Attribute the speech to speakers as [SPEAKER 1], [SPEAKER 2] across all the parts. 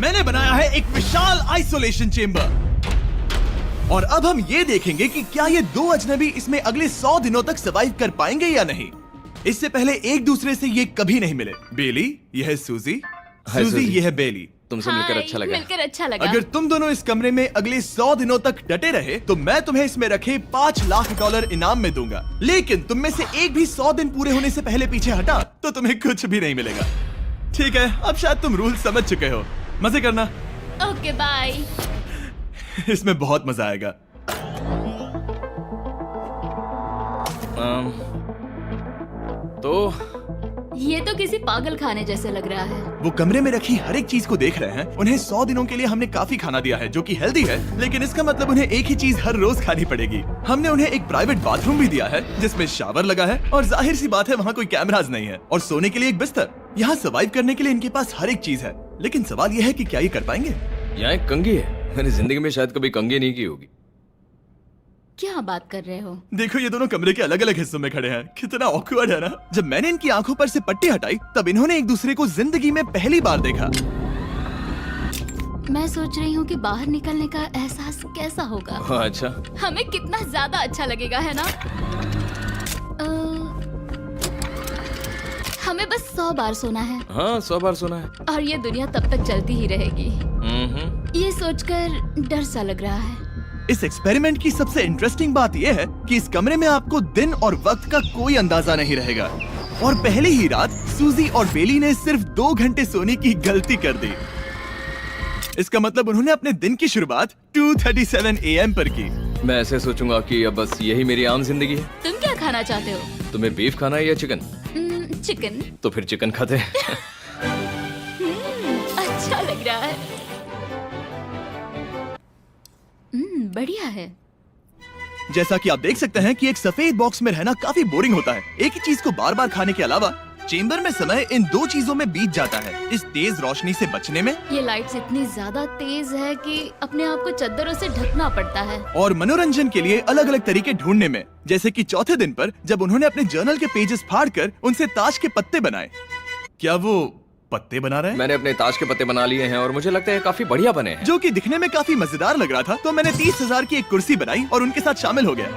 [SPEAKER 1] मैंने बनाया है एक विशाल आइसोलेशन चेम्बर और अब हम ये देखेंगे कि क्या ये दो अजनबी इसमें अगले 100 दिनों तक सर्वाइव कर पाएंगे या नहीं। इससे पहले एक दूसरे से ये कभी नहीं मिले। बेली, यह है सूजी, सूजी ये है बेली।
[SPEAKER 2] तुमसे मिलकर अच्छा लगा।
[SPEAKER 3] मिलकर अच्छा लगा।
[SPEAKER 1] अगर तुम दोनों इस कमरे में अगले 100 दिनों तक डटे रहे तो मैं तुम्हें इसमें रखे $5 लाख इनाम में दूंगा। लेकिन तुम में से एक भी 100 दिन पूरे होने से पहले पीछे हटा तो तुम्हें कुछ भी नहीं मिलेगा। ठीक है, अब शायद तुम रूल समझ चुके हो। मजे करना।
[SPEAKER 3] Okay bye.
[SPEAKER 1] इसमें बहुत मजा आएगा।
[SPEAKER 2] तो
[SPEAKER 3] ये तो किसी पागल खाने जैसे लग रहा है।
[SPEAKER 1] वो कमरे में रखी हर एक चीज को देख रहे हैं। उन्हें 100 दिनों के लिए हमने काफी खाना दिया है जो कि हेल्दी है, लेकिन इसका मतलब उन्हें एक ही चीज हर रोज खानी पड़ेगी। हमने उन्हें एक प्राइवेट बाथरूम भी दिया है जिसमें शावर लगा है और जाहिर सी बात है वहाँ कोई कैमराज नहीं है, और सोने के लिए एक बिस्तर। यहाँ सर्वाइव करने के लिए इनके पास हर एक चीज है, लेकिन सवाल यह है कि क्या ये कर पाएंगे।
[SPEAKER 2] यहाँ एक कंघी है। मैंने जिंदगी में शायद कभी कंघी नहीं की होगी।
[SPEAKER 3] क्या बात कर रहे हो?
[SPEAKER 1] देखो ये दोनों कमरे के अलग अलग हिस्सों में खड़े हैं। कितना ऑकवर्ड है ना। जब मैंने इनकी आंखों पर से पट्टी हटाई तब इन्होंने एक दूसरे को जिंदगी में पहली बार देखा।
[SPEAKER 3] मैं सोच रही हूँ कि बाहर निकलने का एहसास कैसा होगा।
[SPEAKER 2] अच्छा,
[SPEAKER 3] हमें कितना ज्यादा अच्छा लगेगा, है ना? हमें बस 100 बार सोना है।
[SPEAKER 2] हाँ 100 बार सोना है।
[SPEAKER 3] और ये दुनिया तब तक चलती ही रहेगी। ये सोचकर डर सा लग रहा है।
[SPEAKER 1] इस एक्सपेरिमेंट की सबसे इंटरेस्टिंग बात यह है कि इस कमरे में आपको दिन और वक्त का कोई अंदाजा नहीं रहेगा। और पहली ही रात सूजी और बेली ने सिर्फ 2 घंटे सोने की गलती कर दी। इसका मतलब उन्होंने अपने दिन की शुरुआत 2:37 AM पर की।
[SPEAKER 2] मैं ऐसे सोचूंगा कि अब बस यही मेरी आम जिंदगी है।
[SPEAKER 3] तुम क्या खाना चाहते हो?
[SPEAKER 2] तुम्हें बीफ खाना है या चिकन?
[SPEAKER 3] चिकन।
[SPEAKER 2] तो फिर चिकन खाते हैं।
[SPEAKER 3] अच्छा लग रहा है। बढ़िया है।
[SPEAKER 1] जैसा कि आप देख सकते हैं कि एक सफेद बॉक्स में रहना काफी बोरिंग होता है। एक ही चीज को बार बार खाने के अलावा चेम्बर में समय इन 2 चीजों में बीत जाता है। इस तेज रोशनी से बचने में,
[SPEAKER 3] ये लाइट्स इतनी ज्यादा तेज है कि अपने आप को चद्दरों से ढकना पड़ता है,
[SPEAKER 1] और मनोरंजन के लिए अलग अलग तरीके ढूंढने में। जैसे कि चौथे दिन पर जब उन्होंने अपने जर्नल के पेजेस फाड़कर उनसे ताश के पत्ते बनाए। क्या वो पत्ते बना रहे हैं?
[SPEAKER 2] मैंने अपने ताश के पत्ते बना लिए हैं और मुझे लगता है काफी बढ़िया बने हैं।
[SPEAKER 1] जो कि दिखने में काफी मजेदार लग रहा था, तो मैंने 30,000 की एक कुर्सी बनाई और उनके साथ शामिल हो गया।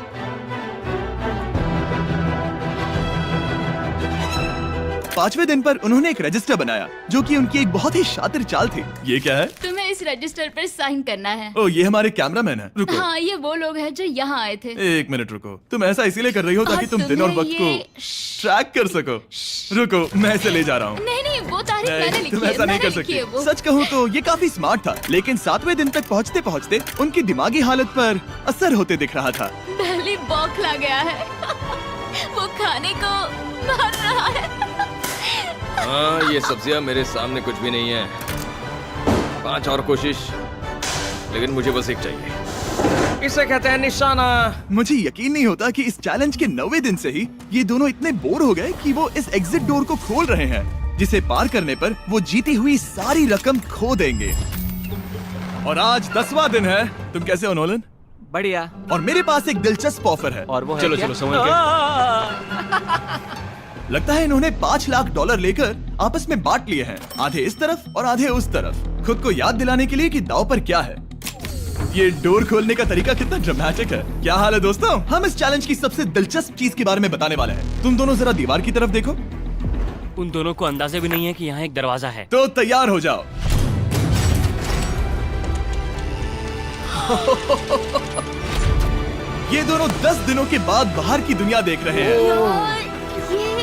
[SPEAKER 1] 5वें दिन पर उन्होंने एक रजिस्टर बनाया जो कि उनकी एक बहुत ही शातिर चाल थी। ये क्या है?
[SPEAKER 3] तुम्हें इस रजिस्टर पर साइन करना है।
[SPEAKER 1] ओ, ये हमारे कैमरामैन है। रुको।
[SPEAKER 3] हाँ, ये वो लोग हैं जो यहाँ आए थे।
[SPEAKER 1] 1 मिनट रुको। तुम ऐसा इसीलिए कर रही हो ताकि
[SPEAKER 3] और
[SPEAKER 1] तुम दिन और
[SPEAKER 3] तुम्हें
[SPEAKER 1] वक्त को
[SPEAKER 3] ये-
[SPEAKER 1] ट्रैक कर सको। रुको, मैं इसे ले जा रहा हूँ।
[SPEAKER 3] नहीं नहीं, वो तारीख मैंने लिखी
[SPEAKER 1] तुम
[SPEAKER 3] है।
[SPEAKER 1] ऐसा नहीं कर
[SPEAKER 3] मैंने लिखी है
[SPEAKER 1] सकते।
[SPEAKER 3] वो।
[SPEAKER 1] सच कहूँ तो ये काफी स्मार्ट था, लेकिन 7वें दिन तक पहुँचते पहुँचते उनकी दिमागी हालत पर असर होते दिख रहा था।
[SPEAKER 3] पहली बौखला गया है। वो खाने को मार रहा है।
[SPEAKER 2] हाँ, ये सब्जियां मेरे सामने कुछ भी नहीं है। 5 और कोशिश, लेकिन मुझे बस एक चाहिए। इसे कहते हैं निशाना।
[SPEAKER 1] मुझे यकीन नहीं होता कि इस चैलेंज के 9वें दिन से ही ये दोनों इतने बोर हो गए कि वो इस एग्जिट डोर को खोल रहे हैं, जिसे पार करने पर वो जीती हुई सारी रकम खो देंगे। और आज 10वां दिन है। तुम कैसे हो नोलन?
[SPEAKER 4] बढ़िया।
[SPEAKER 1] और मेरे पास एक दिलचस्प ऑफर है।
[SPEAKER 4] और वो है
[SPEAKER 2] चलो
[SPEAKER 4] क्या?
[SPEAKER 2] चलो समझ गए।
[SPEAKER 1] लगता है इन्होंने $5 लाख लेकर आपस में बांट लिए हैं, आधे इस तरफ और आधे उस तरफ, खुद को याद दिलाने के लिए कि दांव पर क्या है। ये डोर खोलने का तरीका कितना ड्रामेटिक है। क्या हाल है दोस्तों? हम इस चैलेंज की सबसे दिलचस्प चीज के बारे में बताने वाले हैं। तुम दोनों जरा दीवार की तरफ देखो।
[SPEAKER 4] उन दोनों को अंदाजा भी नहीं है कि यहाँ एक दरवाजा है।
[SPEAKER 1] तो तैयार हो जाओ। ये दोनों 10 दिनों के बाद बाहर की दुनिया देख रहे हैं।
[SPEAKER 3] यार, ये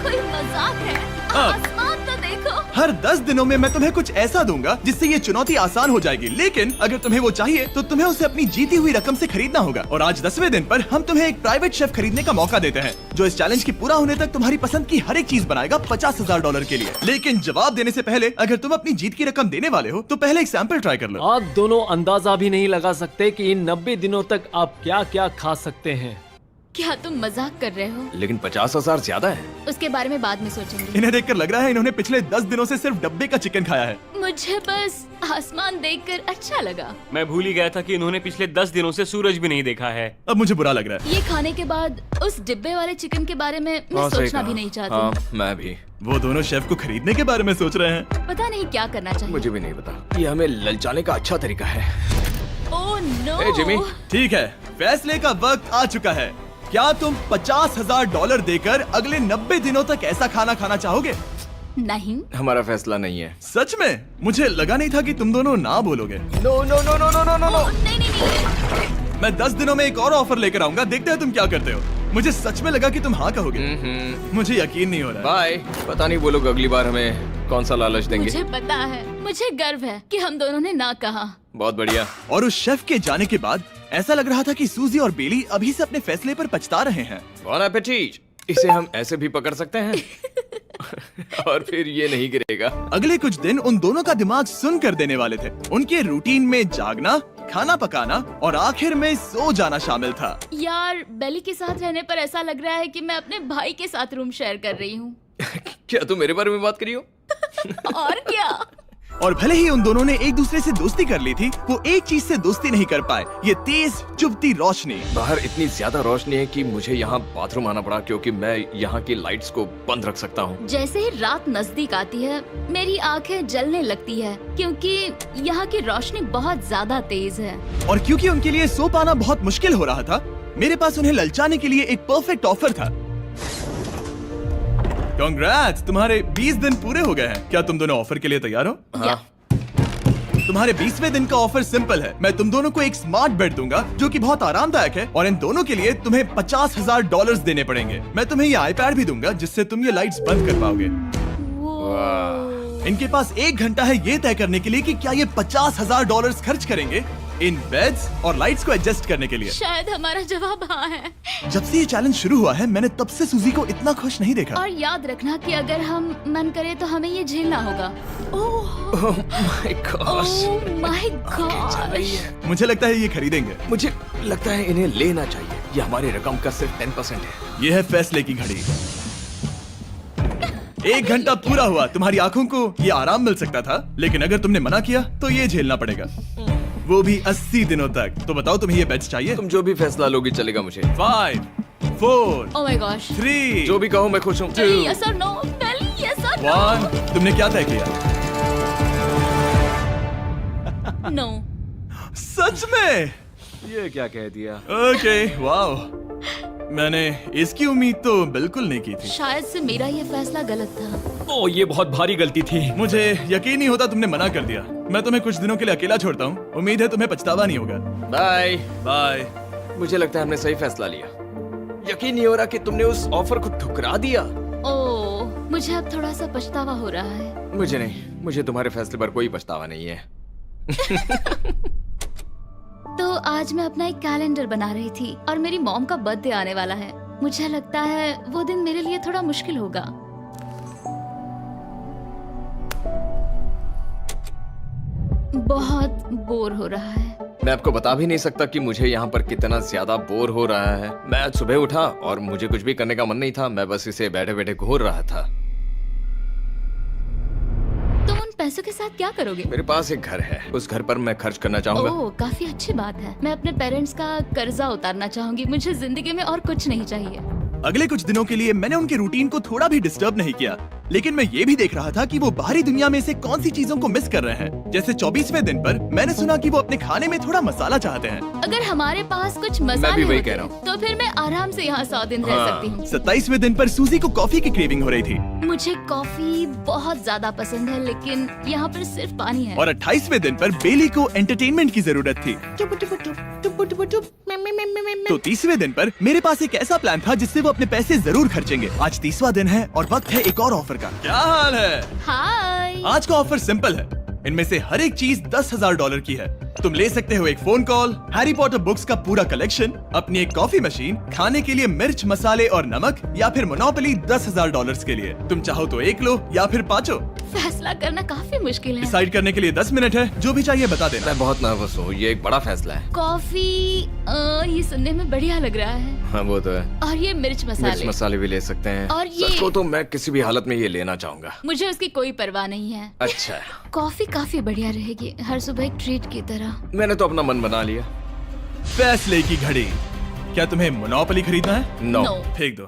[SPEAKER 3] कोई मजाक है। आसमान तो देखो।
[SPEAKER 1] हर 10 दिनों में मैं तुम्हें कुछ ऐसा दूंगा जिससे ये चुनौती आसान हो जाएगी, लेकिन अगर तुम्हें वो चाहिए तो तुम्हें उसे अपनी जीती हुई रकम से खरीदना होगा। और आज 10वें दिन पर हम तुम्हें एक प्राइवेट शेफ खरीदने का मौका देते हैं जो इस चैलेंज के पूरा होने तक तुम्हारी पसंद की हर एक चीज बनाएगा $50,000 के लिए। लेकिन जवाब देने से पहले अगर तुम अपनी जीत की रकम देने वाले हो तो पहले एक सैंपल ट्राई कर लो।
[SPEAKER 5] आप दोनों अंदाजा भी नहीं लगा सकते कि इन 90 दिनों तक आप क्या क्या खा सकते हैं।
[SPEAKER 3] क्या तुम मजाक कर रहे हो?
[SPEAKER 2] लेकिन 50,000 ज्यादा है।
[SPEAKER 3] उसके बारे में बाद में सोचेंगे।
[SPEAKER 1] इन्हें देखकर लग रहा है इन्होंने पिछले 10 दिनों से सिर्फ डब्बे का चिकन खाया है।
[SPEAKER 3] मुझे बस आसमान देखकर अच्छा लगा।
[SPEAKER 4] मैं भूल ही गया था कि इन्होंने पिछले 10 दिनों से सूरज भी नहीं देखा है।
[SPEAKER 1] अब मुझे बुरा लग रहा है।
[SPEAKER 3] ये खाने के बाद उस डिब्बे वाले चिकन के बारे में मैं
[SPEAKER 2] सही
[SPEAKER 3] सोचना
[SPEAKER 2] कहा।
[SPEAKER 3] भी नहीं चाहती।
[SPEAKER 2] हाँ, मैं भी।
[SPEAKER 1] वो दोनों शेफ को खरीदने के बारे में सोच रहे हैं।
[SPEAKER 3] पता नहीं क्या करना चाहिए।
[SPEAKER 2] मुझे भी नहीं पता। ये हमें ललचाने का अच्छा तरीका है।
[SPEAKER 3] Oh no.
[SPEAKER 2] Hey, Jimmy.
[SPEAKER 1] ठीक है, फैसले का वक्त आ चुका है। क्या तुम $50,000 देकर अगले 90 दिनों तक ऐसा खाना खाना चाहोगे?
[SPEAKER 3] नहीं।
[SPEAKER 2] हमारा फैसला नहीं है।
[SPEAKER 1] सच में? मुझे लगा नहीं था कि तुम दोनों ना बोलोगे।
[SPEAKER 2] No no no no no no no no.
[SPEAKER 3] Oh, नहीं नहीं नहीं।
[SPEAKER 1] मैं 10 दिनों में एक और ऑफर लेकर आऊंगा, देखते हैं तुम क्या करते हो। मुझे सच में लगा कि तुम हाँ कहोगे। मुझे यकीन नहीं हो रहा।
[SPEAKER 2] बाय। पता नहीं वो लोग अगली बार हमें कौन सा लालच देंगे।
[SPEAKER 3] मुझे पता है, मुझे गर्व है कि हम दोनों ने ना कहा।
[SPEAKER 2] बहुत बढ़िया।
[SPEAKER 1] और उस शेफ के जाने के बाद ऐसा लग रहा था कि सूजी और बेली अभी से अपने फैसले पर पछता रहे हैं।
[SPEAKER 2] बॉन एपेटीट। इसे हम ऐसे भी पकड़ सकते हैं और फिर ये नहीं गिरेगा।
[SPEAKER 1] अगले कुछ दिन उन दोनों का दिमाग सुन कर देने वाले थे। उनके रूटीन में जागना, खाना पकाना और आखिर में सो जाना शामिल था।
[SPEAKER 3] यार, बेली के साथ रहने पर ऐसा लग रहा है कि मैं अपने भाई के साथ रूम शेयर कर रही हूँ।
[SPEAKER 2] क्या तुम मेरे बारे में बात करी हो?
[SPEAKER 3] और क्या?
[SPEAKER 1] और भले ही उन दोनों ने एक दूसरे से दोस्ती कर ली थी, वो एक चीज से दोस्ती नहीं कर पाए, ये तेज चुभती रोशनी।
[SPEAKER 2] बाहर इतनी ज्यादा रोशनी है कि मुझे यहाँ बाथरूम आना पड़ा क्योंकि मैं यहाँ की लाइट्स को बंद रख सकता हूँ।
[SPEAKER 3] जैसे ही रात नजदीक आती है, मेरी आंखें जलने लगती है क्योंकि यहाँ की रोशनी बहुत ज्यादा तेज है।
[SPEAKER 1] और क्योंकि उनके लिए सो पाना बहुत मुश्किल हो रहा था, मेरे पास उन्हें ललचाने के लिए एक परफेक्ट ऑफर था। कांग्रेट्स, तुम्हारे 20 दिन पूरे हो गए हैं। क्या तुम दोनों ऑफर के लिए तैयार हो?
[SPEAKER 3] या
[SPEAKER 1] तुम्हारे 20वें दिन का ऑफर सिंपल है। मैं तुम दोनों को एक स्मार्ट बेड दूंगा जो कि बहुत आरामदायक है, और इन दोनों के लिए तुम्हें $50,000 देने पड़ेंगे। मैं तुम्हें ये आईपैड भी दूंगा जिससे तुम ये लाइट्स बंद कर पाओगे।
[SPEAKER 3] वो
[SPEAKER 1] इनके पास 1 घंटा है ये तय करने के लिए कि क्या ये $50,000 खर्च करेंगे इन बेड्स और लाइट्स को एडजस्ट करने के लिए।
[SPEAKER 3] शायद हमारा जवाब हाँ है।
[SPEAKER 1] जब से ये चैलेंज शुरू हुआ है, मैंने तब से सूजी को इतना खुश नहीं देखा।
[SPEAKER 3] और याद रखना कि अगर हम मन करें तो हमें ये झेलना होगा। Oh
[SPEAKER 2] my gosh.
[SPEAKER 3] My gosh.
[SPEAKER 1] मुझे लगता है ये खरीदेंगे।
[SPEAKER 2] मुझे लगता है इन्हें लेना चाहिए। ये हमारी रकम का सिर्फ 10% है।
[SPEAKER 1] ये है फैसले की घड़ी। 1 घंटा पूरा हुआ। तुम्हारी आंखों को ये आराम मिल सकता था, लेकिन अगर तुमने मना किया तो ये झेलना पड़ेगा, वो भी 80 दिनों तक। तो बताओ, तुम्हें ये बेड्स चाहिए?
[SPEAKER 2] तुम जो भी फैसला लोगी चलेगा मुझे।
[SPEAKER 1] 5, 4,
[SPEAKER 3] ओह माय गॉश।
[SPEAKER 1] 3,
[SPEAKER 2] जो भी कहो मैं खुश हूँ।
[SPEAKER 3] यस और नो। बेली, यस और
[SPEAKER 1] 1। तुमने क्या तय किया?
[SPEAKER 3] नो।
[SPEAKER 1] सच में?
[SPEAKER 2] ये क्या कह दिया?
[SPEAKER 1] Okay, wow. मैंने इसकी उम्मीद तो बिल्कुल नहीं की थी।
[SPEAKER 3] शायद से मेरा ये फैसला गलत था।
[SPEAKER 4] ओ, ये बहुत भारी गलती थी।
[SPEAKER 1] मुझे यकीन नहीं होता तुमने मना कर दिया। मैं तुम्हें कुछ दिनों के लिए अकेला छोड़ता हूँ। उम्मीद है तुम्हें पछतावा नहीं होगा।
[SPEAKER 2] बाय।
[SPEAKER 1] बाय।
[SPEAKER 2] मुझे लगता है हमने सही फैसला लिया। यकीन नहीं हो रहा कि तुमने उस ऑफर को ठुकरा दिया।
[SPEAKER 3] ओह, मुझे अब थोड़ा सा पछतावा हो रहा है।
[SPEAKER 2] मुझे नहीं। मुझे तुम्हारे फैसले पर कोई पछतावा नहीं है।
[SPEAKER 3] तो आज मैं अपना एक कैलेंडर बना रही थी और मेरी मॉम का बर्थडे आने वाला है। मुझे लगता है वो दिन मेरे लिए थोड़ा मुश्किल होगा। बहुत बोर हो रहा है।
[SPEAKER 2] मैं आपको बता भी नहीं सकता कि मुझे यहाँ पर कितना ज्यादा बोर हो रहा है। मैं आज सुबह उठा और मुझे कुछ भी करने का मन नहीं था। मैं बस इसे बैठे बैठे घूर रहा था।
[SPEAKER 3] तुम उन पैसों के साथ क्या करोगे?
[SPEAKER 2] मेरे पास एक घर है, उस घर पर मैं खर्च करना चाहूंगा।
[SPEAKER 3] ओह, काफी अच्छी बात है। मैं अपने पेरेंट्स का कर्जा उतारना चाहूंगी। मुझे जिंदगी में और कुछ नहीं चाहिए।
[SPEAKER 1] अगले कुछ दिनों के लिए मैंने उनके रूटीन को थोड़ा भी डिस्टर्ब नहीं किया, लेकिन मैं ये भी देख रहा था कि वो बाहरी दुनिया में से कौन सी चीजों को मिस कर रहे हैं। जैसे 24वें दिन पर मैंने सुना कि वो अपने खाने में थोड़ा मसाला चाहते हैं।
[SPEAKER 3] अगर हमारे पास कुछ
[SPEAKER 2] मैं भी
[SPEAKER 3] मसाले
[SPEAKER 2] वही
[SPEAKER 3] होते
[SPEAKER 2] कह रहा हूँ।
[SPEAKER 3] तो फिर मैं आराम से यहाँ 100 दिन रह सकती हूँ।
[SPEAKER 1] 27वें दिन पर सूजी को कॉफी की क्रेविंग हो रही थी,
[SPEAKER 3] मुझे कॉफी बहुत ज्यादा पसंद है, लेकिन यहाँ पर सिर्फ पानी है।
[SPEAKER 1] और 28वें दिन पर बेली को एंटरटेनमेंट की जरूरत थी। तो 30वें दिन पर मेरे पास एक ऐसा प्लान था जिससे वो अपने पैसे जरूर खर्चेंगे। आज 30वां दिन है और वक्त है एक और ऑफर का। क्या हाल है?
[SPEAKER 3] हाय।
[SPEAKER 1] आज का ऑफर सिंपल है। इनमें से हर एक चीज $10,000 की है। तुम ले सकते हो एक phone call, Harry Potter books का पूरा कलेक्शन, अपनी एक कॉफी मशीन, खाने के लिए मिर्च, मसाले और नमक, या फिर मोनोपोली $10,000 के लिए। तुम चाहो तो 1 लो या फिर 5।
[SPEAKER 3] फैसला करना काफी मुश्किल है।
[SPEAKER 1] डिसाइड करने के लिए 10 मिनट है, जो भी चाहिए बता देना।
[SPEAKER 2] मैं बहुत नर्वस हूँ, ये एक बड़ा फैसला है।
[SPEAKER 3] कॉफी ये सुनने में बढ़िया लग रहा है।
[SPEAKER 2] हाँ वो तो है।
[SPEAKER 3] और ये मिर्च
[SPEAKER 2] मिर्च
[SPEAKER 3] मसाले,
[SPEAKER 2] मसाले भी ले सकते हैं।
[SPEAKER 3] और ये-
[SPEAKER 2] सच को तो मैं किसी भी हालत में ये लेना चाहूंगा।
[SPEAKER 3] मुझे उसकी कोई परवाह नहीं है।
[SPEAKER 2] अच्छा,
[SPEAKER 3] कॉफी काफी बढ़िया रहेगी, हर सुबह एक ट्रीट की तरह।
[SPEAKER 2] मैंने तो अपना मन बना लिया।
[SPEAKER 1] फैसले की घड़ी। क्या तुम्हें मोनोपोली खरीदना है?
[SPEAKER 2] No
[SPEAKER 3] No.
[SPEAKER 1] फेंक दो।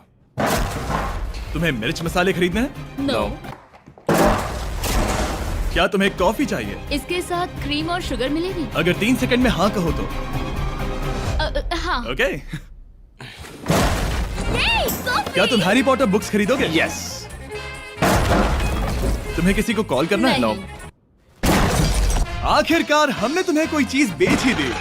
[SPEAKER 1] तुम्हें मिर्च मसाले खरीदने हैं?
[SPEAKER 3] नो।
[SPEAKER 1] क्या तुम्हें कॉफी चाहिए?
[SPEAKER 3] इसके साथ क्रीम और शुगर मिलेगी?
[SPEAKER 1] अगर 3 सेकंड में हाँ कहो तो।
[SPEAKER 3] हाँ।
[SPEAKER 1] ओके।
[SPEAKER 3] Yay, coffee!
[SPEAKER 1] क्या तुम हैरी पॉटर बुक्स खरीदोगे?
[SPEAKER 2] यस।
[SPEAKER 1] तुम्हें किसी को कॉल करना है?
[SPEAKER 3] नहीं।
[SPEAKER 1] आखिरकार हमने तुम्हें कोई चीज बेच ही दी।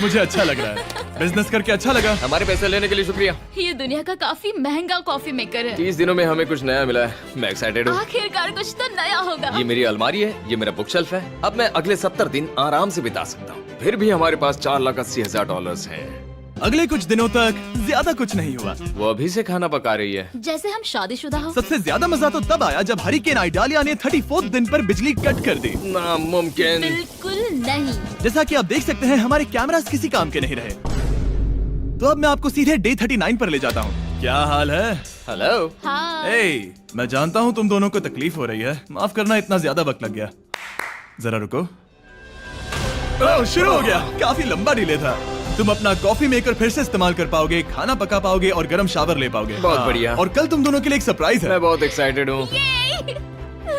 [SPEAKER 1] मुझे अच्छा लग रहा है। बिजनेस करके अच्छा लगा।
[SPEAKER 2] हमारे पैसे लेने के लिए शुक्रिया।
[SPEAKER 3] ये दुनिया का काफी महंगा कॉफी मेकर है।
[SPEAKER 2] 30 दिनों में हमें कुछ नया मिला है। मैं एक्साइटेड हूँ।
[SPEAKER 3] आखिरकार कुछ तो नया होगा।
[SPEAKER 2] ये मेरी अलमारी है, ये मेरा बुक शेल्फ है। अब मैं अगले 70 दिन आराम से बिता सकता हूँ। फिर भी हमारे पास $4,80,000 हैं।
[SPEAKER 1] अगले कुछ दिनों तक ज्यादा कुछ नहीं हुआ।
[SPEAKER 2] वो अभी से खाना पका रही है।
[SPEAKER 3] जैसे हम शादीशुदा हो।
[SPEAKER 1] सबसे ज्यादा मजा तो तब आया जब हरिकेन आइडालिया ने 34th दिन पर बिजली कट कर दी।
[SPEAKER 2] नामुमकिन।
[SPEAKER 3] बिल्कुल नहीं।
[SPEAKER 1] जैसा कि आप देख सकते हैं, हमारे कैमरास किसी काम के नहीं रहे। तो अब मैं आपको सीधे डे 39 पर ले जाता हूँ। क्या हाल है?
[SPEAKER 2] हेलो।
[SPEAKER 3] हाँ।
[SPEAKER 1] ए, मैं जानता हूँ तुम दोनों को तकलीफ हो रही है। माफ करना, इतना ज्यादा वक्त लग गया। जरा रुको। ओह, शुरू हो गया। काफी लंबा डिले था। तुम अपना कॉफी मेकर फिर से इस्तेमाल कर पाओगे, खाना पका पाओगे और गर्म शावर ले पाओगे।
[SPEAKER 2] बहुत
[SPEAKER 1] हाँ,
[SPEAKER 2] बढ़िया।
[SPEAKER 1] और कल तुम दोनों के लिए एक सरप्राइज है।
[SPEAKER 2] मैं बहुत एक्साइटेड हूँ।
[SPEAKER 3] ये!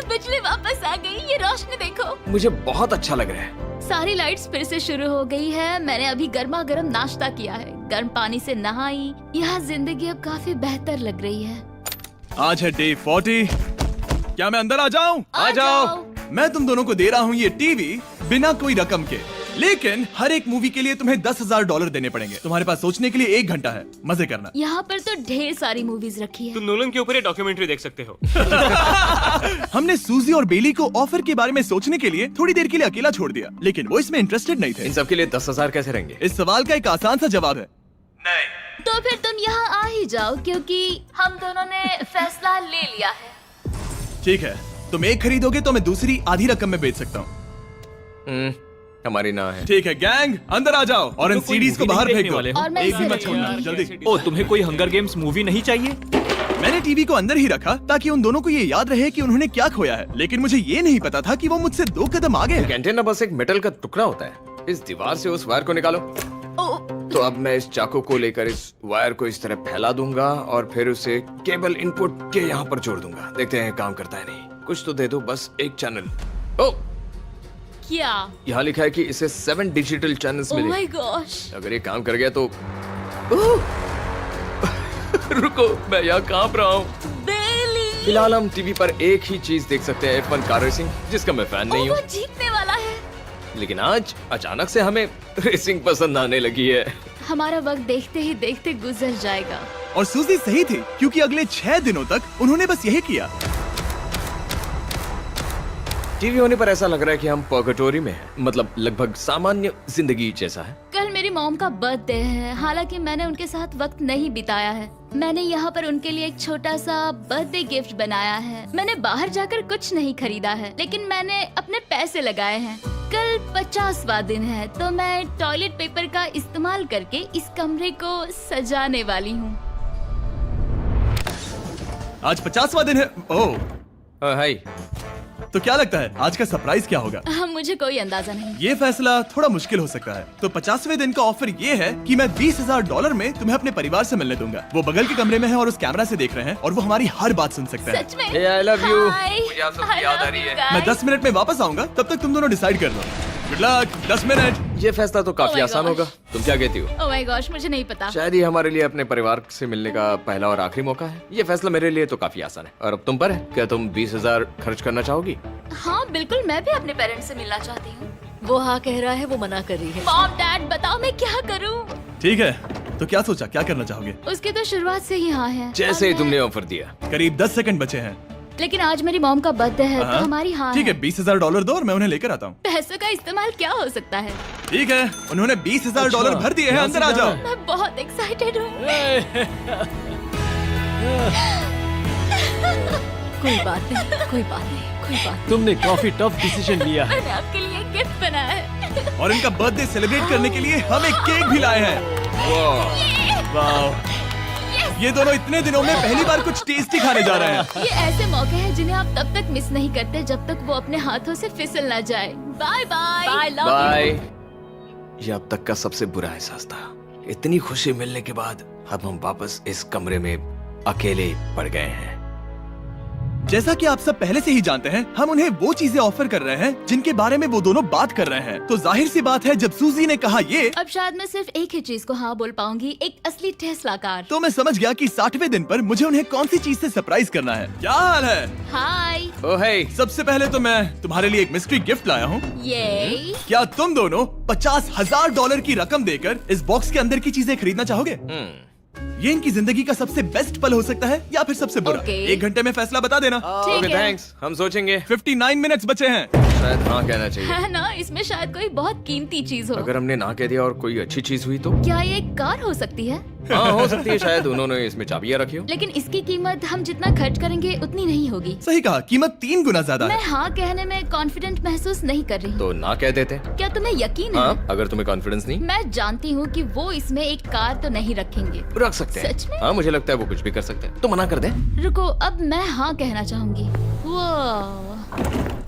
[SPEAKER 3] बिजली वापस आ गई। ये रोशनी देखो।
[SPEAKER 2] मुझे बहुत अच्छा लग रहा है।
[SPEAKER 3] सारी लाइट्स फिर से शुरू हो गई है। मैंने अभी गर्मा गर्म नाश्ता किया है, गर्म पानी से नहाई। यहाँ जिंदगी अब काफी बेहतर लग रही है।
[SPEAKER 1] आज है डे 40। क्या मैं अंदर आ जाऊं?
[SPEAKER 2] आ जाओ।
[SPEAKER 1] मैं तुम दोनों को दे रहा हूँ ये टीवी बिना कोई रकम के, लेकिन हर एक मूवी के लिए तुम्हें $10,000 देने पड़ेंगे। तुम्हारे पास सोचने के लिए 1 घंटा है। मजे करना।
[SPEAKER 3] यहाँ पर तो ढेर सारी मूवीज रखी है।
[SPEAKER 4] तुम नोलन के ऊपर ये डॉक्यूमेंट्री देख सकते हो।
[SPEAKER 1] हमने सूजी और बेली को ऑफर के बारे में सोचने के लिए थोड़ी देर के लिए अकेला छोड़ दिया, लेकिन वो इसमें इंटरेस्टेड नहीं थे।
[SPEAKER 2] इन सब के लिए 10,000 कैसे रहेंगे?
[SPEAKER 1] इस सवाल का एक आसान सा जवाब है नहीं।
[SPEAKER 3] तो फिर तुम यहाँ आ ही जाओ, क्योंकि हम दोनों ने फैसला ले लिया है।
[SPEAKER 1] ठीक है, तुम एक खरीदोगे तो मैं दूसरी आधी रकम में बेच सकता हूँ।
[SPEAKER 2] हमारी ना है।
[SPEAKER 1] ठीक है गैंग, अंदर आ जाओ और इन
[SPEAKER 5] तो कोई
[SPEAKER 1] सीडीज को
[SPEAKER 5] movie
[SPEAKER 1] बाहर
[SPEAKER 5] नहीं
[SPEAKER 1] फेंक
[SPEAKER 5] देखने
[SPEAKER 1] दो।
[SPEAKER 5] वाले हो?
[SPEAKER 3] और मैं
[SPEAKER 1] एक भी
[SPEAKER 3] इसे
[SPEAKER 1] मत छोड़ना,
[SPEAKER 3] लेती
[SPEAKER 1] जल्दी।
[SPEAKER 5] ओ, तुम्हें कोई हंगर गेम्स मूवी नहीं चाहिए?
[SPEAKER 1] मैंने टीवी को अंदर ही रखा ताकि उन दोनों को ये याद रहे कि उन्होंने क्या खोया है, लेकिन मुझे ये नहीं पता था कि वो मुझसे 2 कदम आगे हैं।
[SPEAKER 2] एंटेना बस एक मेटल का टुकड़ा होता है। इस दीवार से उस वायर को निकालो।
[SPEAKER 3] ओ,
[SPEAKER 2] तो अब मैं इस चाकू को लेकर इस वायर को इस तरह फैला दूंगा और फिर उसे केबल इनपुट के यहाँ पर जोड़ दूंगा। देखते हैं काम करता है नहीं। कुछ तो दे दो, बस एक चैनल। ओ,
[SPEAKER 3] क्या?
[SPEAKER 2] यहाँ लिखा है कि इसे 7 डिजिटल चैनल्स
[SPEAKER 3] ओह
[SPEAKER 2] मिले।
[SPEAKER 3] My gosh.
[SPEAKER 2] अगर ये काम कर गया तो रुको, मैं यहाँ कांप रहा हूँ।
[SPEAKER 3] बेली!
[SPEAKER 2] फिलहाल हम टीवी पर एक ही चीज देख सकते हैं, F1 कार रेसिंग, जिसका मैं फैन नहीं
[SPEAKER 3] वो
[SPEAKER 2] हूँ।
[SPEAKER 3] जीतने वाला है।
[SPEAKER 2] लेकिन आज अचानक से हमें रेसिंग पसंद आने लगी है।
[SPEAKER 3] हमारा वक्त देखते ही देखते गुजर जाएगा।
[SPEAKER 1] और सूजी सही थी, क्योंकि अगले 6 दिनों तक उन्होंने बस यही किया।
[SPEAKER 2] टीवी होने पर ऐसा लग रहा है कि हम पर्गेटोरी में हैं, मतलब लगभग सामान्य जिंदगी जैसा है।
[SPEAKER 3] कल मेरी मॉम का बर्थडे है, हालांकि मैंने उनके साथ वक्त नहीं बिताया है। मैंने यहाँ पर उनके लिए एक छोटा सा बर्थडे गिफ्ट बनाया है। मैंने बाहर जाकर कुछ नहीं खरीदा है, लेकिन मैंने अपने पैसे लगाए हैं। कल 50वां दिन है, तो मैं टॉयलेट पेपर का इस्तेमाल करके इस कमरे को सजाने वाली हूँ।
[SPEAKER 1] आज 50वां दिन है। ओह,
[SPEAKER 2] हाय।
[SPEAKER 1] तो क्या लगता है आज का सरप्राइज क्या होगा?
[SPEAKER 3] मुझे कोई अंदाजा नहीं।
[SPEAKER 1] ये फैसला थोड़ा मुश्किल हो सकता है। तो 50वें दिन का ऑफर ये है कि मैं $20,000 में तुम्हें अपने परिवार से मिलने दूंगा। वो बगल के कमरे में है और उस कैमरा से देख रहे हैं और वो हमारी हर बात सुन सकते हैं।
[SPEAKER 3] सच में?
[SPEAKER 2] Hey, I love you.
[SPEAKER 3] Hi.
[SPEAKER 2] मुझे आप सबकी
[SPEAKER 3] I
[SPEAKER 2] याद आ
[SPEAKER 3] love
[SPEAKER 2] रही
[SPEAKER 3] you
[SPEAKER 2] है।
[SPEAKER 3] guys.
[SPEAKER 1] मैं 10 मिनट में वापस आऊंगा, तब तक तुम दोनों डिसाइड कर लो। Good luck. 10 मिनट।
[SPEAKER 2] ये फैसला तो काफी
[SPEAKER 3] Oh my
[SPEAKER 2] आसान
[SPEAKER 3] gosh.
[SPEAKER 2] होगा। तुम क्या कहती हो?
[SPEAKER 3] ओह माय गॉश, मुझे नहीं पता।
[SPEAKER 2] शायद ये हमारे लिए अपने परिवार से मिलने का पहला और आखिरी मौका है। ये फैसला मेरे लिए तो काफी आसान है। और अब तुम पर है। क्या तुम 20,000 खर्च करना चाहोगी?
[SPEAKER 3] हाँ बिल्कुल, मैं भी अपने पेरेंट्स से मिलना चाहती हूँ।
[SPEAKER 6] वो हाँ कह रहा है, वो मना कर रही है।
[SPEAKER 3] मॉम डैड बताओ मैं क्या करूँ?
[SPEAKER 1] ठीक है, तो क्या सोचा, क्या करना चाहोगे?
[SPEAKER 3] उसकी तो शुरुआत से ही हाँ है।
[SPEAKER 2] जैसे ही
[SPEAKER 3] और
[SPEAKER 2] तुमने ऑफर दिया।
[SPEAKER 1] करीब 10 सेकंड बचे हैं।
[SPEAKER 3] लेकिन आज मेरी मॉम का बर्थडे है, तो
[SPEAKER 1] हाँ।
[SPEAKER 3] हमारी हाँ
[SPEAKER 1] ठीक है, $20,000 दो और मैं उन्हें लेकर आता हूँ।
[SPEAKER 3] पैसों का इस्तेमाल क्या हो सकता है?
[SPEAKER 1] ठीक है, उन्होंने $20,000 भर दिए हैं। अंदर आ जाओ।
[SPEAKER 3] मैं बहुत एक्साइटेड हूँ।
[SPEAKER 6] कोई बात नहीं, कोई बात नहीं, कोई बात
[SPEAKER 5] तुमने काफी टफ डिसीजन लिया है।
[SPEAKER 3] मैंने आपके लिए गिफ्ट बनाया है।
[SPEAKER 1] और इनका बर्थडे सेलिब्रेट करने के लिए हम एक केक भी लाए हैं। वाह, ये दोनों इतने दिनों में पहली बार कुछ टेस्टी खाने जा रहे हैं।
[SPEAKER 3] ये ऐसे मौके हैं जिन्हें आप तब तक मिस नहीं करते जब तक वो अपने हाथों से फिसल ना जाए। Bye bye.
[SPEAKER 6] Bye love
[SPEAKER 2] bye. ये अब तक का सबसे बुरा एहसास था। इतनी खुशी मिलने के बाद अब हम वापस इस कमरे में अकेले पड़ गए हैं।
[SPEAKER 1] जैसा कि आप सब पहले से ही जानते हैं, हम उन्हें वो चीजें ऑफर कर रहे हैं जिनके बारे में वो दोनों बात कर रहे हैं। तो जाहिर सी बात है, जब सूजी ने कहा ये,
[SPEAKER 3] अब शायद मैं सिर्फ एक ही चीज को हाँ बोल पाऊंगी, एक असली टेस्ला कार।
[SPEAKER 1] तो मैं समझ गया कि 60वें दिन पर मुझे उन्हें कौन सी चीज से सरप्राइज करना है। क्या हाल है?
[SPEAKER 3] हाय।
[SPEAKER 2] ओह हे,
[SPEAKER 1] सबसे पहले तो मैं तुम्हारे लिए एक मिस्ट्री गिफ्ट लाया हूँ।
[SPEAKER 3] ये
[SPEAKER 1] क्या तुम दोनों $50,000 की रकम देकर इस बॉक्स के अंदर की चीजें खरीदना चाहोगे? ये इनकी जिंदगी का सबसे बेस्ट पल हो सकता है या फिर सबसे बुरा।
[SPEAKER 3] Okay.
[SPEAKER 1] 1 घंटे में फैसला बता देना।
[SPEAKER 3] ठीक
[SPEAKER 2] ओके
[SPEAKER 3] है।
[SPEAKER 2] थैंक्स, हम सोचेंगे।
[SPEAKER 1] 59 मिनट्स बचे हैं।
[SPEAKER 2] शायद हाँ कहना चाहिए।
[SPEAKER 3] है ना, इसमें शायद कोई बहुत कीमती चीज हो।
[SPEAKER 2] अगर हमने ना कह दिया और कोई अच्छी चीज हुई तो?
[SPEAKER 3] क्या ये एक कार हो सकती है?
[SPEAKER 2] हाँ हो सकती है, शायद उन्होंने इसमें चाबियां रखी हो।
[SPEAKER 3] लेकिन इसकी कीमत हम जितना खर्च करेंगे उतनी नहीं होगी।
[SPEAKER 1] सही कहा, कीमत 3 गुना ज्यादा
[SPEAKER 3] मैं
[SPEAKER 1] है।
[SPEAKER 3] हाँ कहने में कॉन्फिडेंट महसूस नहीं कर रही हूँ।
[SPEAKER 2] तो ना कह देते।
[SPEAKER 3] क्या तुम्हें यकीन है?
[SPEAKER 2] हाँ, अगर तुम्हें कॉन्फिडेंस नहीं,
[SPEAKER 3] मैं जानती हूँ कि वो इसमें एक कार तो नहीं रखेंगे।
[SPEAKER 2] रख सकते हैं।
[SPEAKER 3] सच में?
[SPEAKER 2] हाँ मुझे लगता है वो कुछ भी कर सकते हैं। तो मना कर दे।
[SPEAKER 3] रुको, अब मैं हाँ कहना चाहूंगी। वो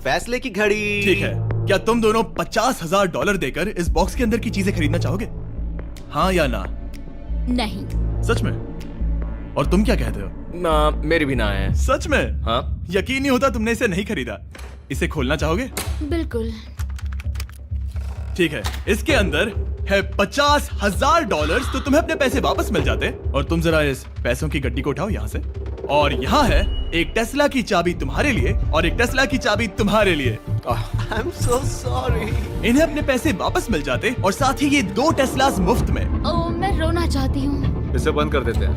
[SPEAKER 7] फैसले की घड़ी।
[SPEAKER 1] ठीक है, क्या तुम दोनों $50,000 देकर इस बॉक्स के अंदर की चीजें खरीदना चाहोगे? हाँ या ना?
[SPEAKER 3] नहीं।
[SPEAKER 1] सच में? और तुम क्या कहते हो?
[SPEAKER 2] ना, मेरी भी ना है।
[SPEAKER 1] सच में?
[SPEAKER 2] हाँ
[SPEAKER 1] यकीन नहीं होता तुमने इसे नहीं खरीदा। इसे खोलना चाहोगे?
[SPEAKER 3] बिल्कुल।
[SPEAKER 1] ठीक है, इसके अंदर है $50,000, तो तुम्हें अपने पैसे वापस मिल जाते। और तुम जरा इस पैसों की गड्डी को उठाओ यहाँ से। और यहाँ है एक टेस्ला की चाबी तुम्हारे लिए और एक टेस्ला की चाबी तुम्हारे लिए।
[SPEAKER 7] I am so sorry.
[SPEAKER 1] इन्हें अपने पैसे वापस मिल जाते और साथ ही ये 2 टेस्लास मुफ्त में।
[SPEAKER 3] ओ, मैं रोना चाहती हूँ।
[SPEAKER 5] इसे बंद कर देते हैं।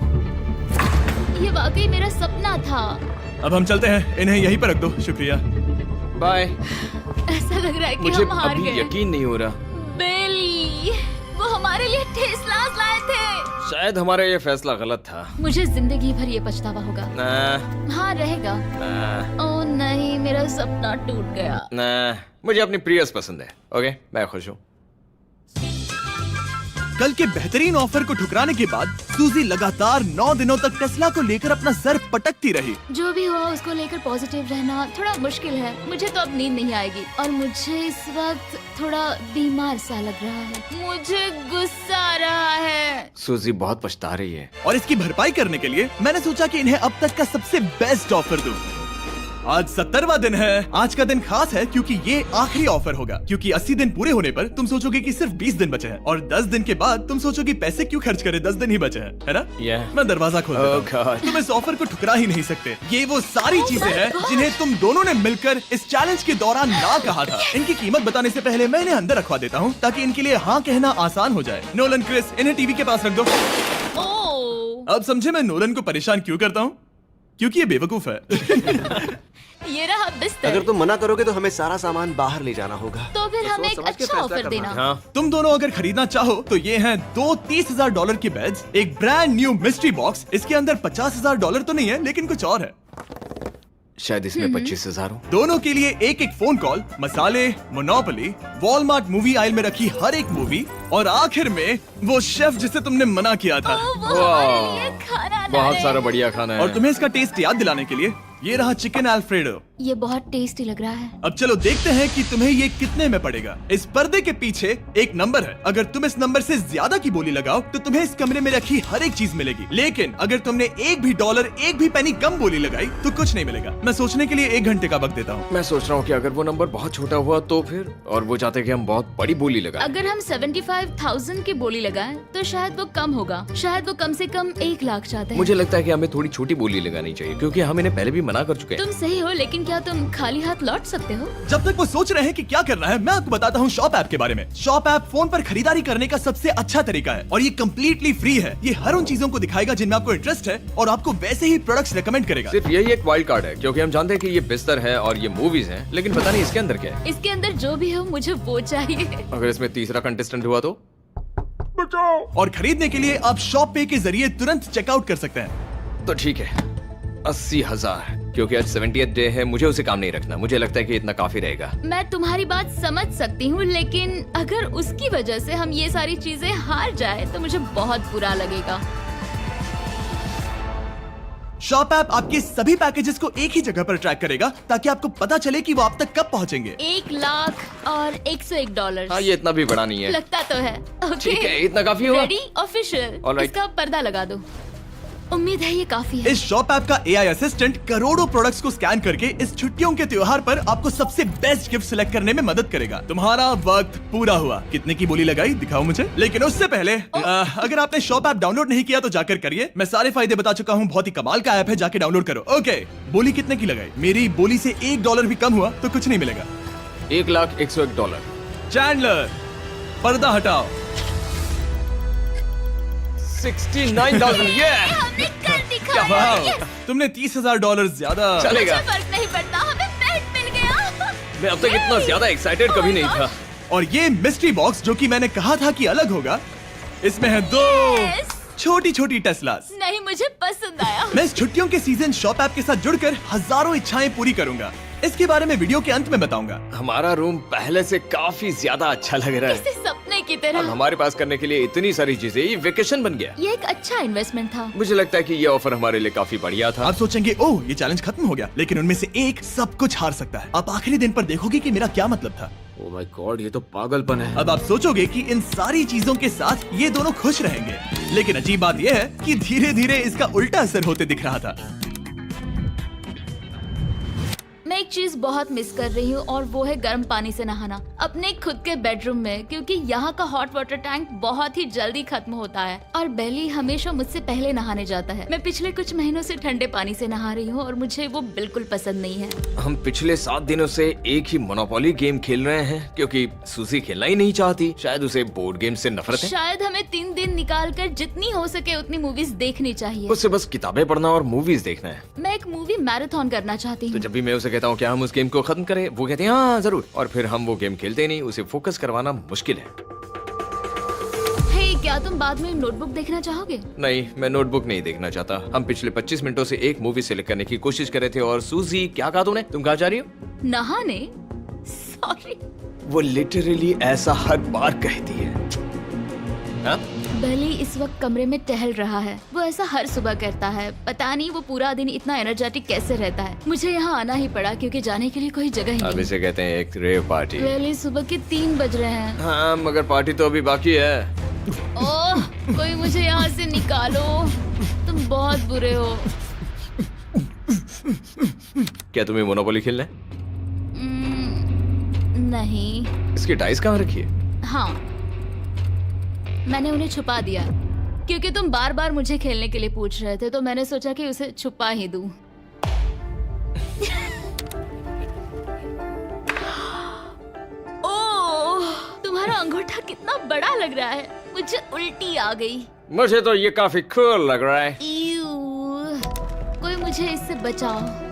[SPEAKER 3] ये वाकई मेरा सपना था।
[SPEAKER 1] अब हम चलते हैं, इन्हें यहीं पर रख दो। शुक्रिया।
[SPEAKER 2] बाय।
[SPEAKER 3] ऐसा लग रहा है कि
[SPEAKER 2] मुझे
[SPEAKER 3] हम हार
[SPEAKER 2] अभी
[SPEAKER 3] गए।
[SPEAKER 2] यकीन नहीं हो रहा।
[SPEAKER 3] बिली, वो हमारे लिए टेस्लास लाए थे।
[SPEAKER 2] शायद हमारा ये फैसला गलत था।
[SPEAKER 3] मुझे जिंदगी भर ये पछतावा होगा।
[SPEAKER 2] ना,
[SPEAKER 3] हाँ रहेगा।
[SPEAKER 2] ना,
[SPEAKER 3] ओ नहीं, मेरा सपना टूट गया।
[SPEAKER 2] ना, मुझे अपनी प्रियस पसंद है। ओके, मैं खुश हूँ।
[SPEAKER 1] कल के बेहतरीन ऑफर को ठुकराने के बाद सूजी लगातार 9 दिनों तक टेस्ला को लेकर अपना सर पटकती रही।
[SPEAKER 3] जो भी हुआ उसको लेकर पॉजिटिव रहना थोड़ा मुश्किल है। मुझे तो अब नींद नहीं आएगी और मुझे इस वक्त थोड़ा बीमार सा लग रहा है। मुझे गुस्सा आ रहा है।
[SPEAKER 2] सूजी बहुत पछता रही है।
[SPEAKER 1] और इसकी भरपाई करने के लिए मैंने सोचा कि इन्हें अब तक का सबसे बेस्ट ऑफर दूं। आज 70वां दिन है। आज का दिन खास है क्योंकि ये आखिरी ऑफर होगा। क्योंकि 80 दिन पूरे होने पर तुम सोचोगे कि सिर्फ 20 दिन बचे हैं और 10 दिन के बाद तुम सोचोगे पैसे क्यों खर्च करें, 10 दिन ही बचे हैं, है ना?
[SPEAKER 2] Yeah.
[SPEAKER 1] मैं दरवाजा खोल देता
[SPEAKER 2] Oh
[SPEAKER 1] हूं।
[SPEAKER 2] God.
[SPEAKER 1] तुम इस ऑफर को ठुकरा ही नहीं सकते। ये वो सारी चीजें हैं जिन्हें तुम दोनों ने मिलकर इस चैलेंज के दौरान ना कहा था। इनकी कीमत बताने से पहले मैं इन्हें अंदर रखवा देता हूँ ताकि इनके लिए हाँ कहना आसान हो जाए। नोलन, क्रिस, इन्हें टीवी के पास रख दो।
[SPEAKER 3] ओ,
[SPEAKER 1] अब समझे मैं नोलन को परेशान क्यों करता हूँ? क्योंकि ये बेवकूफ है।
[SPEAKER 3] ये रहा बिस्तर।
[SPEAKER 7] अगर तुम मना करोगे तो हमें सारा सामान बाहर ले जाना होगा।
[SPEAKER 3] तो फिर हमें एक
[SPEAKER 7] सोच समझ के
[SPEAKER 3] अच्छा
[SPEAKER 7] फैसला
[SPEAKER 3] ऑफर
[SPEAKER 7] करना।
[SPEAKER 3] देना।
[SPEAKER 2] हाँ,
[SPEAKER 1] तुम दोनों अगर खरीदना चाहो तो ये हैं 2 $30,000 के बेड्स, एक ब्रांड न्यू मिस्ट्री बॉक्स। इसके अंदर $50,000 तो नहीं है लेकिन कुछ और है।
[SPEAKER 2] शायद इसमें 25,000 हो।
[SPEAKER 1] दोनों के लिए एक एक फोन कॉल, मसाले, मोनोपोली, वॉलमार्ट मूवी आइल में रखी हर एक मूवी और आखिर में वो शेफ जिसे तुमने मना किया था।
[SPEAKER 3] ओ, वो हमारे लिए खाना ला
[SPEAKER 2] बहुत
[SPEAKER 3] रहे
[SPEAKER 2] सारा
[SPEAKER 3] हैं।
[SPEAKER 2] बढ़िया खाना है।
[SPEAKER 1] और तुम्हें इसका टेस्ट याद दिलाने के लिए ये रहा चिकन अल्फ्रेडो।
[SPEAKER 3] ये बहुत टेस्टी लग रहा है।
[SPEAKER 1] अब चलो देखते हैं कि तुम्हें ये कितने में पड़ेगा। इस पर्दे के पीछे एक नंबर है। अगर तुम इस नंबर से ज्यादा की बोली लगाओ तो तुम्हें इस कमरे में रखी हर एक चीज मिलेगी। लेकिन अगर तुमने एक भी डॉलर, एक भी पेनी कम बोली लगाई तो कुछ नहीं मिलेगा। मैं सोचने के लिए 1 घंटे का वक्त देता हूँ।
[SPEAKER 2] मैं सोच रहा हूँ कि अगर वो नंबर बहुत छोटा हुआ तो फिर, और वो चाहते कि हम बहुत बड़ी बोली लगाएं।
[SPEAKER 3] अगर हम 75,000 की बोली लगाएं तो शायद वो कम होगा। शायद वो कम से कम 1 लाख चाहते हैं।
[SPEAKER 2] मुझे लगता है कि हमें थोड़ी छोटी बोली लगानी चाहिए क्योंकि हम इन्हें पहले भी मना कर चुके हैं।
[SPEAKER 3] तुम सही हो, लेकिन क्या तुम खाली हाथ लौट सकते हो?
[SPEAKER 1] जब तक वो सोच रहे हैं कि क्या करना है, मैं आपको बताता हूँ शॉप ऐप के बारे में। शॉप ऐप फोन पर खरीदारी करने का सबसे अच्छा तरीका है और ये कम्प्लीटली फ्री है। ये हर उन चीजों को दिखाएगा जिनमें आपको इंटरेस्ट है और आपको वैसे ही प्रोडक्ट्स रेकमेंड करेगा।
[SPEAKER 2] सिर्फ यही एक वाइल्ड कार्ड है क्योंकि हम जानते हैं कि ये बिस्तर है और ये मूवीज हैं, लेकिन पता नहीं इसके अंदर क्या है।
[SPEAKER 3] इसके अंदर जो भी हो मुझे वो चाहिए।
[SPEAKER 2] अगर इसमें तीसरा कंटेस्टेंट हुआ तो?
[SPEAKER 1] और खरीदने के लिए आप शॉप पे के जरिए तुरंत चेकआउट कर सकते हैं।
[SPEAKER 2] तो ठीक है, 80,000। क्योंकि आज 70th डे है, मुझे उसे काम नहीं रखना। मुझे लगता है कि इतना काफी रहेगा।
[SPEAKER 3] मैं तुम्हारी बात समझ सकती हूँ, लेकिन अगर उसकी वजह से हम ये सारी चीजें हार जाए तो मुझे बहुत बुरा लगेगा।
[SPEAKER 1] शॉप ऐप आपके सभी पैकेजेस को एक ही जगह पर ट्रैक करेगा ताकि आपको पता चले कि वो आप तक कब पहुंचेंगे।
[SPEAKER 3] 1 लाख और $101।
[SPEAKER 2] हाँ, ये इतना भी बड़ा नहीं है।
[SPEAKER 3] लगता तो है। ओके,
[SPEAKER 2] ठीक है, इतना काफी हुआ।
[SPEAKER 3] Ready, official.
[SPEAKER 2] Alright.
[SPEAKER 3] इसका पर्दा लगा दो। उम्मीद है ये काफी है।
[SPEAKER 1] इस शॉप ऐप का AI असिस्टेंट करोड़ों प्रोडक्ट्स को स्कैन करके इस छुट्टियों के त्योहार पर आपको सबसे बेस्ट गिफ्ट सिलेक्ट करने में मदद करेगा। तुम्हारा वक्त पूरा हुआ। कितने की बोली लगाई दिखाओ मुझे। लेकिन उससे पहले अगर आपने शॉप ऐप डाउनलोड नहीं किया तो जाकर करिए। मैं सारे फायदे बता चुका हूँ। बहुत ही कमाल का ऐप है, जाके डाउनलोड करो। ओके, बोली कितने की लगाई? मेरी बोली से $1 भी कम हुआ तो कुछ नहीं मिलेगा।
[SPEAKER 2] $1,01,000।
[SPEAKER 1] चैंडलर, पर्दा हटाओ।
[SPEAKER 2] 69,000। ये
[SPEAKER 3] हमने कर दिखाया।
[SPEAKER 1] वाह,
[SPEAKER 3] Yes!
[SPEAKER 1] तुमने $30,000 ज्यादा।
[SPEAKER 2] चलेगा।
[SPEAKER 3] मुझे फर्क नहीं पड़ता, हमें बेड मिल गया।
[SPEAKER 2] मैं अब तक इतना ज्यादा एक्साइटेड
[SPEAKER 3] Oh
[SPEAKER 2] कभी
[SPEAKER 3] my
[SPEAKER 2] नहीं
[SPEAKER 3] God.
[SPEAKER 2] था।
[SPEAKER 1] और ये मिस्ट्री बॉक्स जो कि मैंने कहा था कि अलग होगा, इसमें है 2
[SPEAKER 3] Yes!
[SPEAKER 1] छोटी छोटी टेस्लास।
[SPEAKER 3] नहीं, मुझे पसंद आया।
[SPEAKER 1] मैं इस छुट्टियों के सीजन शॉप ऐप के साथ जुड़कर हजारों इच्छाएं पूरी करूंगा। इसके बारे में वीडियो के अंत में बताऊंगा।
[SPEAKER 2] हमारा रूम पहले से काफी ज्यादा अच्छा लग रहा है।
[SPEAKER 3] इसे सपने की
[SPEAKER 2] अब
[SPEAKER 3] तरह।
[SPEAKER 2] हमारे पास करने के लिए इतनी सारी चीजें, ये वेकेशन बन गया।
[SPEAKER 3] ये एक अच्छा इन्वेस्टमेंट था।
[SPEAKER 2] मुझे लगता है कि ये ऑफर हमारे लिए काफी बढ़िया था।
[SPEAKER 1] आप सोचेंगे ओह ये चैलेंज खत्म हो गया, लेकिन उनमें से एक सब कुछ हार सकता है। आप आखिरी दिन पर देखोगे कि मेरा क्या मतलब था।
[SPEAKER 5] ओ माय गॉड, ये तो पागलपन है।
[SPEAKER 1] अब आप सोचोगे कि इन सारी चीजों के साथ ये दोनों खुश रहेंगे, लेकिन अजीब बात यह है कि धीरे धीरे इसका उल्टा असर होते दिख रहा था।
[SPEAKER 3] मैं एक चीज बहुत मिस कर रही हूँ और वो है गर्म पानी से नहाना अपने खुद के बेडरूम में, क्योंकि यहाँ का हॉट वाटर टैंक बहुत ही जल्दी खत्म होता है और बेली हमेशा मुझसे पहले नहाने जाता है। मैं पिछले कुछ महीनों से ठंडे पानी से नहा रही हूँ और मुझे वो बिल्कुल पसंद नहीं है।
[SPEAKER 2] हम पिछले 7 दिनों से एक ही मोनोपोली गेम खेल रहे हैं क्योंकि सूजी खेलना ही नहीं चाहती। शायद उसे बोर्ड गेम से नफरत है।
[SPEAKER 3] शायद हमें 3 दिन निकाल कर जितनी हो सके उतनी मूवीज देखनी चाहिए।
[SPEAKER 2] उसे बस किताबें पढ़ना और मूवीज देखना है।
[SPEAKER 3] मैं एक मूवी मैराथन करना चाहती
[SPEAKER 2] तो
[SPEAKER 3] हूँ।
[SPEAKER 2] जब भी मैं उसे कहता हूँ क्या हम उस गेम को खत्म करें, वो कहते हैं हाँ जरूर, और फिर हम वो गेम खेलते नहीं। उसे फोकस करवाना मुश्किल है।
[SPEAKER 3] हे, क्या तुम बाद में नोटबुक देखना चाहोगे?
[SPEAKER 2] नहीं, मैं नोटबुक नहीं देखना चाहता। हम पिछले 25 मिनटों से एक मूवी सिलेक्ट करने की कोशिश कर रहे थे। और सूजी, क्या कहा तूने? तुम कहाँ जा रही हो?
[SPEAKER 3] नहाने? सॉरी।
[SPEAKER 2] वो लिटरली ऐसा हर बार कहती है। हाँ?
[SPEAKER 3] बेली इस वक्त कमरे में टहल रहा है। वो ऐसा हर सुबह करता है। पता नहीं वो पूरा दिन इतना एनर्जेटिक कैसे रहता है। मुझे यहाँ आना ही पड़ा क्योंकि जाने के लिए कोई जगह ही
[SPEAKER 2] अब
[SPEAKER 3] नहीं।
[SPEAKER 2] इसे कहते हैं एक रेव पार्टी।
[SPEAKER 3] बेली, सुबह के 3 बज रहे हैं।
[SPEAKER 2] हाँ, मगर पार्टी तो अभी बाकी है।
[SPEAKER 3] ओह, कोई मुझे यहाँ से निकालो। तुम बहुत बुरे हो।
[SPEAKER 2] क्या तुम्हें मोनोपोली खेलना है?
[SPEAKER 3] नहीं।
[SPEAKER 2] इसकी डाइस कहाँ रखी है?
[SPEAKER 3] हाँ, मैंने उन्हें छुपा दिया क्योंकि तुम बार बार मुझे खेलने के लिए पूछ रहे थे, तो मैंने सोचा कि उसे छुपा ही दूं। ओह, तुम्हारा अंगूठा कितना बड़ा लग रहा है। मुझे उल्टी आ गई।
[SPEAKER 2] मुझे तो ये काफी कूल लग रहा है।
[SPEAKER 3] ईऊ, कोई मुझे इससे बचाओ।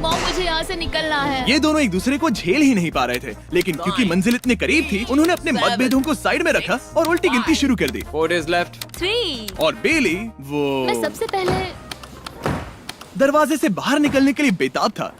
[SPEAKER 3] मॉम, मुझे यहाँ से निकलना है।
[SPEAKER 1] ये दोनों एक दूसरे को झेल ही नहीं पा रहे थे, लेकिन क्योंकि मंजिल इतने करीब थी, उन्होंने अपने मतभेदों को साइड में रखा और उल्टी गिनती शुरू कर दी।
[SPEAKER 2] 4 days left।
[SPEAKER 3] 3।
[SPEAKER 1] और बेली
[SPEAKER 3] मैं
[SPEAKER 1] वो
[SPEAKER 3] सबसे पहले
[SPEAKER 1] दरवाजे से बाहर निकलने के लिए बेताब था।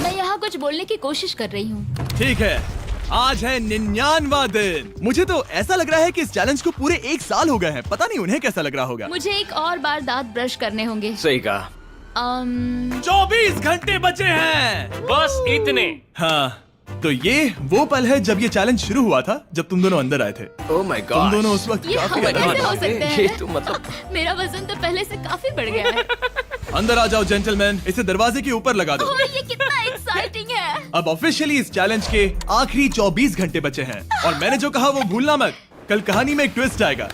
[SPEAKER 3] मैं यहाँ कुछ बोलने की कोशिश कर रही हूँ।
[SPEAKER 1] ठीक है, आज है 99वां दिन। मुझे तो ऐसा लग रहा है कि इस चैलेंज को पूरे 1 साल हो गए हैं। पता नहीं उन्हें कैसा लग रहा होगा।
[SPEAKER 3] मुझे एक और बार दांत ब्रश करने होंगे।
[SPEAKER 2] सही कहा।
[SPEAKER 1] 24 घंटे बचे हैं।
[SPEAKER 4] बस इतने।
[SPEAKER 1] हाँ, तो ये वो पल है जब ये चैलेंज शुरू हुआ था, जब तुम दोनों अंदर आए थे।
[SPEAKER 2] ओह माय
[SPEAKER 1] तुम
[SPEAKER 2] गॉड।
[SPEAKER 1] दोनों उस वक्त
[SPEAKER 3] ये
[SPEAKER 1] काफी
[SPEAKER 3] हम
[SPEAKER 1] अलग
[SPEAKER 3] कैसे
[SPEAKER 1] थे।
[SPEAKER 3] हो सकते हैं?
[SPEAKER 2] ये तो मतलब
[SPEAKER 3] मेरा वजन तो पहले से काफी बढ़ गया है।
[SPEAKER 1] अंदर आ जाओ जेंटलमैन, इसे दरवाजे के ऊपर लगा दो।
[SPEAKER 3] ओह, ये कितना एक्साइटिंग है।
[SPEAKER 1] अब ऑफिशियली इस चैलेंज के आखिरी 24 घंटे बचे हैं और मैंने जो कहा वो भूलना मत। कल कहानी में एक ट्विस्ट आएगा।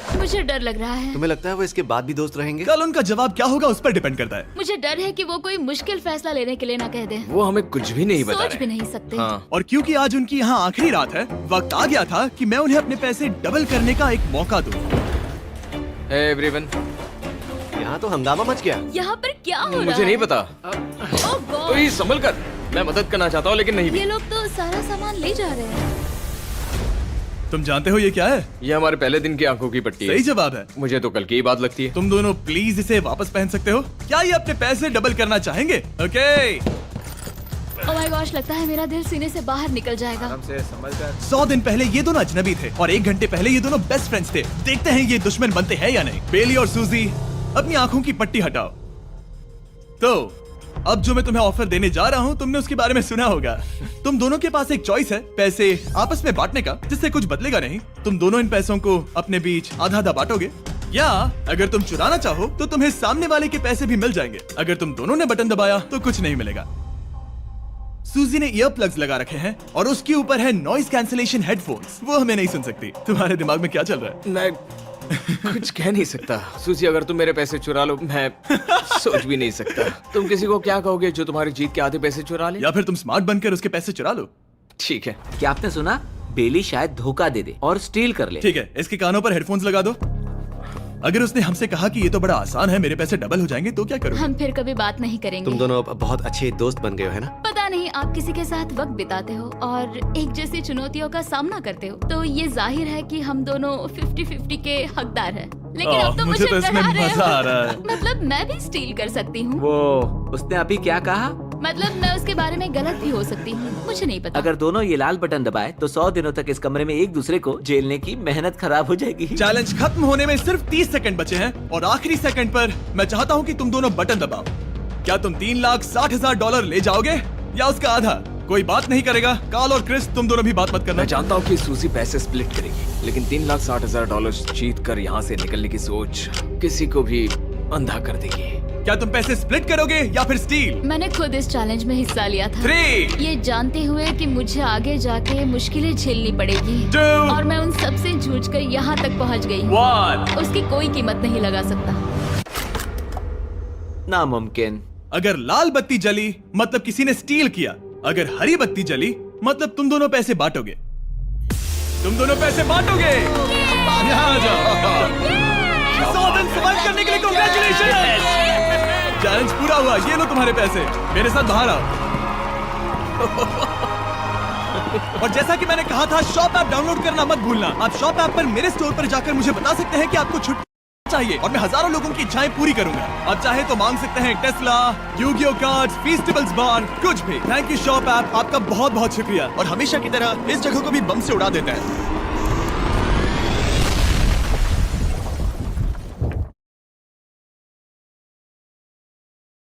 [SPEAKER 3] मुझे डर लग रहा है।
[SPEAKER 7] तुम्हें लगता है वो इसके बाद भी दोस्त रहेंगे?
[SPEAKER 1] कल उनका जवाब क्या होगा उस पर डिपेंड करता है।
[SPEAKER 3] मुझे डर है कि वो कोई मुश्किल फैसला लेने के लिए ना कह दे।
[SPEAKER 2] वो हमें कुछ भी नहीं बता
[SPEAKER 3] सोच भी
[SPEAKER 2] रहे।
[SPEAKER 3] नहीं सकते।
[SPEAKER 2] हाँ।
[SPEAKER 1] और क्योंकि आज उनकी यहाँ आखिरी रात है, वक्त आ गया था कि मैं उन्हें अपने पैसे डबल करने का एक मौका दूं।
[SPEAKER 2] Hey everyone।
[SPEAKER 7] यहाँ तो हंगामा मच गया।
[SPEAKER 3] यहाँ पर क्या हो रहा है?
[SPEAKER 2] मुझे नहीं पता।
[SPEAKER 3] ओह गॉड,
[SPEAKER 2] तो संभल कर। मैं मदद करना चाहता हूँ लेकिन नहीं भी।
[SPEAKER 3] ये लोग तो सारा सामान ले जा रहे हैं।
[SPEAKER 1] तुम जानते हो ये क्या है?
[SPEAKER 2] ये हमारे पहले दिन की आंखों की पट्टी
[SPEAKER 1] सही
[SPEAKER 2] है।
[SPEAKER 1] जवाब है।
[SPEAKER 2] मुझे तो कल की ही बात लगती है।
[SPEAKER 1] तुम दोनों प्लीज इसे वापस पहन सकते हो? क्या ये अपने पैसे डबल करना चाहेंगे? ओके।
[SPEAKER 3] ओह माय गॉश, लगता है मेरा दिल सीने से बाहर निकल जाएगा।
[SPEAKER 1] 100 दिन पहले ये दोनों अजनबी थे और 1 घंटे पहले ये दोनों बेस्ट फ्रेंड्स थे। देखते हैं ये दुश्मन बनते हैं या नहीं। बेली और सूजी, अपनी आंखों की पट्टी हटाओ। तो अब जो मैं तुम्हें ऑफर देने जा रहा हूँ, तुमने उसके बारे में सुना होगा। तुम दोनों के पास एक चॉइस है पैसे आपस में बांटने का, जिससे कुछ बदलेगा नहीं। तुम दोनों इन पैसों को अपने बीच आधा आधा बांटोगे, या अगर तुम चुराना चाहो तो तुम्हें सामने वाले के पैसे भी मिल जाएंगे। अगर तुम दोनों ने बटन दबाया तो कुछ नहीं मिलेगा। सूजी ने ईयर प्लग्स लगा रखे हैं और उसके ऊपर है नॉइस कैंसिलेशन हेडफोन्स। वो हमें नहीं सुन सकती। तुम्हारे दिमाग में क्या चल रहा है?
[SPEAKER 2] मैं कुछ कह नहीं सकता। सूजी, अगर तुम मेरे पैसे चुरा लो, मैं सोच भी नहीं सकता। तुम किसी को क्या कहोगे जो तुम्हारी जीत के आधे पैसे चुरा ले?
[SPEAKER 1] या फिर तुम स्मार्ट बनकर उसके पैसे चुरा लो।
[SPEAKER 2] ठीक है।
[SPEAKER 8] क्या आपने सुना? बेली शायद धोखा दे दे और स्टील कर ले।
[SPEAKER 1] ठीक है, इसके कानों पर हेडफोन्स लगा दो। अगर उसने हमसे कहा कि ये तो बड़ा आसान है, मेरे पैसे डबल हो जाएंगे, तो क्या करोगे?
[SPEAKER 3] हम फिर कभी बात नहीं करेंगे।
[SPEAKER 7] तुम दोनों अब बहुत अच्छे दोस्त बन गए हो, है ना?
[SPEAKER 3] पता नहीं, आप किसी के साथ वक्त बिताते हो और एक जैसी चुनौतियों का सामना करते हो, तो ये जाहिर है कि हम दोनों 50-50 के हकदार हैं। लेकिन अब तो
[SPEAKER 1] मुझे तो इसमें
[SPEAKER 3] डरा रहे
[SPEAKER 1] मजा
[SPEAKER 3] हो।
[SPEAKER 1] आ रहा है।
[SPEAKER 3] मतलब मैं भी स्टील कर सकती हूँ।
[SPEAKER 8] वो उसने अभी क्या कहा?
[SPEAKER 3] मतलब मैं उसके बारे में गलत भी हो सकती हूँ, मुझे नहीं पता।
[SPEAKER 8] अगर दोनों ये लाल बटन दबाए तो 100 दिनों तक इस कमरे में एक दूसरे को झेलने की मेहनत खराब हो जाएगी।
[SPEAKER 1] चैलेंज खत्म होने में सिर्फ 30 सेकंड बचे हैं और आखिरी सेकंड पर मैं चाहता हूँ कि तुम दोनों बटन दबाओ। क्या तुम $3,60,000 ले जाओगे या उसका आधा? कोई बात नहीं करेगा। कार्ल और क्रिस, तुम दोनों भी बात मत करना।
[SPEAKER 2] मैं जानता हूँ कि सूजी पैसे स्प्लिट करेगी, लेकिन $3,60,000 जीत कर यहाँ से निकलने की सोच किसी को भी अंधा कर देगी।
[SPEAKER 1] क्या तुम पैसे स्प्लिट करोगे या फिर स्टील?
[SPEAKER 3] मैंने खुद इस चैलेंज में हिस्सा लिया था,
[SPEAKER 1] 3,
[SPEAKER 3] ये जानते हुए कि मुझे आगे जाके मुश्किलें झेलनी पड़ेगी
[SPEAKER 1] 2,
[SPEAKER 3] और मैं उन सब से जूझकर यहाँ तक पहुँच गई हूँ।
[SPEAKER 1] 1।
[SPEAKER 3] उसकी कोई कीमत नहीं लगा सकता।
[SPEAKER 8] नामुमकिन।
[SPEAKER 1] अगर लाल बत्ती जली मतलब किसी ने स्टील किया, अगर हरी बत्ती जली मतलब तुम दोनों पैसे बांटोगे। तुम दोनों पैसे बांटोगे। यहाँ आ जाओ। 100 दिन सर्वाइव करने के लिए कांग्रेचुलेशन। चैलेंज पूरा हुआ। ये लो तुम्हारे पैसे, मेरे साथ बाहर आओ। और जैसा कि मैंने कहा था, शॉप ऐप डाउनलोड करना मत भूलना। आप शॉप ऐप पर मेरे स्टोर पर जाकर मुझे बता सकते हैं कि आपको छुट्टी चाहिए और मैं हजारों लोगों की इच्छाएं पूरी करूंगा। आप चाहे तो मांग सकते हैं टेस्ला, यूगियो कार्ड्स, फेस्टिवल्स बार, कुछ भी। थैंक यू शॉप ऐप, आपका बहुत बहुत शुक्रिया। और हमेशा की तरह इस जगह को भी बम से उड़ा देता है।